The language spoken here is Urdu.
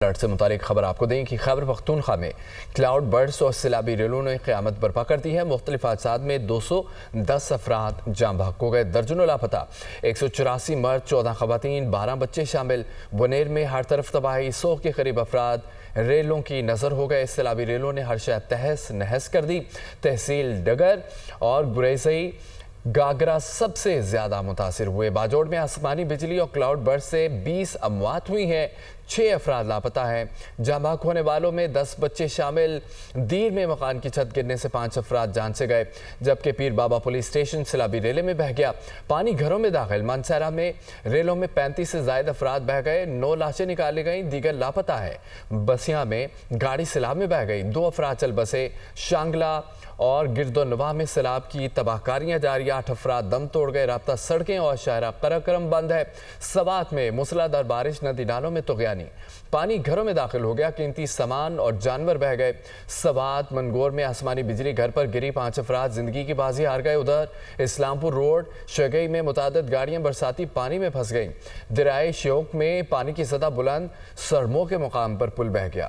الرٹ سے متعلق خبر آپ کو دیں کہ خیبر پختونخوا میں کلاؤڈ برسٹ اور سیلابی ریلوں نے قیامت برپا کر دی ہے۔ مختلف حادثات میں 210 افراد جاں بحق ہو گئے، درجنوں لاپتہ، 184 مرد، 14 خواتین، 12 بچے شامل۔ بنیر میں ہر طرف تباہی، 100 کے قریب افراد ریلوں کی نظر ہو گئے۔ سیلابی ریلوں نے ہر شے تہس نہس کر دی۔ تحصیل ڈگر اور گریزئی گاگرا سب سے زیادہ متاثر ہوئے۔ باجوڑ میں آسمانی بجلی اور کلاؤڈ برسٹ سے 20 اموات ہوئی ہیں، 6 افراد لاپتہ ہیں۔ جاں بحق ہونے والوں میں 10 بچے شامل۔ دیر میں مکان کی چھت گرنے سے 5 افراد جان سے گئے، جبکہ پیر بابا پولیس اسٹیشن سیلابی ریلے میں بہہ گیا۔ پانی گھروں میں داخل۔ مانسہرہ میں ریلوں میں 35 سے زائد افراد بہہ گئے، 9 لاشیں نکالی گئیں، دیگر لاپتہ ہیں۔ بسیاں میں گاڑی سیلاب میں بہہ گئی، 2 افراد چل بسے۔ شانگلہ اور گرد و نواح میں سیلاب کی تباہ کاریاں جاری، 8 افراد دم توڑ گئے۔ رابطہ سڑکیں اور شاہراہ قراقرم بند ہے۔ سوات میں موسلادھار بارش، ندی نالوں میں طغیانی، پانی گھروں میں داخل ہو گیا، قیمتی سامان اور جانور بہہ گئے۔ سوات منگور میں آسمانی بجلی گھر پر گری، 5 افراد زندگی کی بازی ہار گئے۔ ادھر اسلام پور روڈ شگئی میں متعدد گاڑیاں برساتی پانی میں پھنس گئیں۔ دریائے شیوک میں پانی کی سطح بلند، سرمو کے مقام پر پل بہہ گیا۔